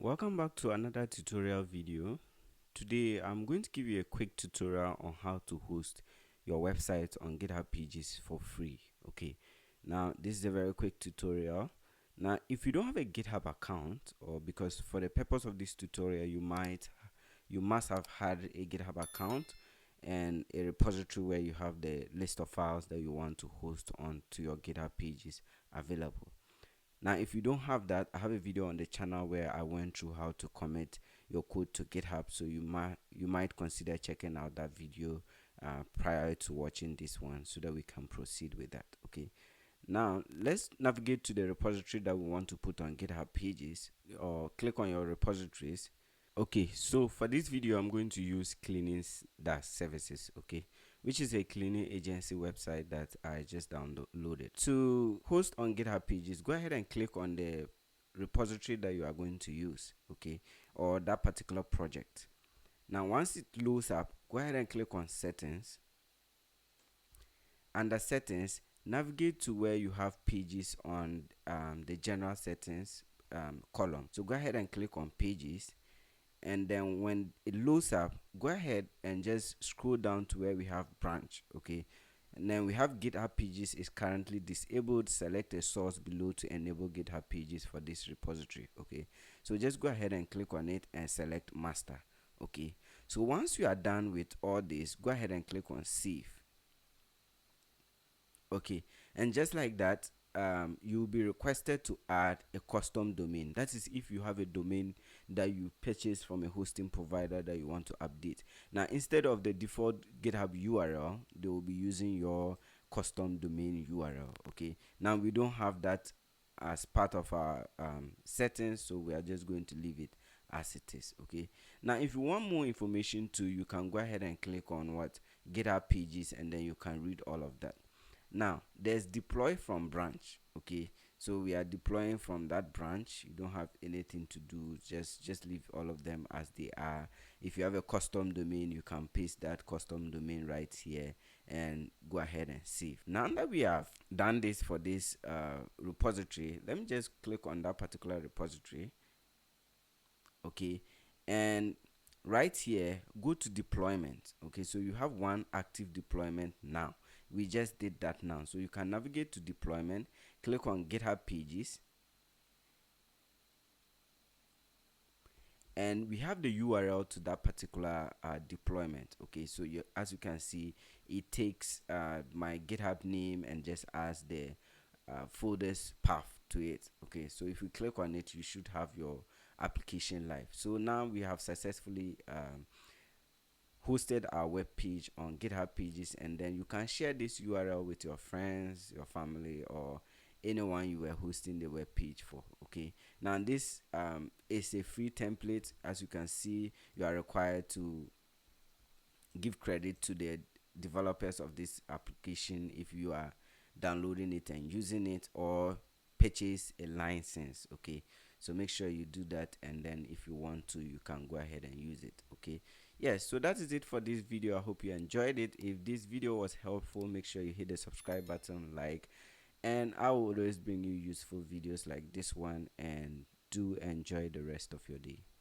Welcome back to another tutorial video. Today I'm going to give you a quick tutorial on how to host your website on GitHub pages for free. Okay, now this is a very quick tutorial. Now if you don't have a GitHub account, or because for the purpose of this tutorial you must have had a GitHub account and a repository where you have the list of files that you want to host onto your GitHub pages available. Now if you don't have that, I have a video on the channel where I went through how to commit your code to GitHub, so you might consider checking out that video prior to watching this one so that we can proceed with that. Okay, now let's navigate to the repository that we want to put on GitHub pages, or click on your repositories. Okay, so for this video I'm going to use cleaning-services, okay, which is a cleaning agency website that I just downloaded. To host on GitHub pages, go ahead and click on the repository that you are going to use, okay, or that particular project. Now once it loads up, go ahead and click on settings. Under settings, navigate to where you have pages on the general settings column. So go ahead and click on pages, and then when it loads up, go ahead and just scroll down to where we have branch, okay, and then we have GitHub pages is currently disabled. Select a source below to enable GitHub pages for this repository. Okay, so just go ahead and click on it and select master. Okay, so once you are done with all this, go ahead and click on save. Okay, and just like that, you'll be requested to add a custom domain. That is if you have a domain that you purchase from a hosting provider that you want to update. Now instead of the default GitHub URL, they will be using your custom domain URL. Okay, now we don't have that as part of our settings, so we are just going to leave it as it is. Okay, now if you want more information too, you can go ahead and click on what GitHub pages, and then you can read all of that. Now there's deploy from branch. Okay, so we are deploying from that branch. You don't have anything to do, just leave all of them as they are. If you have a custom domain, you can paste that custom domain right here and go ahead and save. Now that we have done this for this repository, let me just click on that particular repository. Okay, and right here go to deployment. Okay, so you have one active deployment now. We just did that now, so you can navigate to deployment, click on GitHub pages, and we have the URL to that particular deployment. Okay, so as you can see, it takes my GitHub name and just adds the folders path to it. Okay, so if you click on it, you should have your application live. So now we have successfully hosted our web page on GitHub pages, and then you can share this URL with your friends, your family, or anyone you were hosting the web page for. Okay, now this is a free template. As you can see, you are required to give credit to the developers of this application if you are downloading it and using it, or purchase a license. Okay, so make sure you do that, and then if you want to, you can go ahead and use it. Okay, yes, so that is it for this video. I hope you enjoyed it. If this video was helpful, make sure you hit the subscribe button, like, and I will always bring you useful videos like this one. And do enjoy the rest of your day.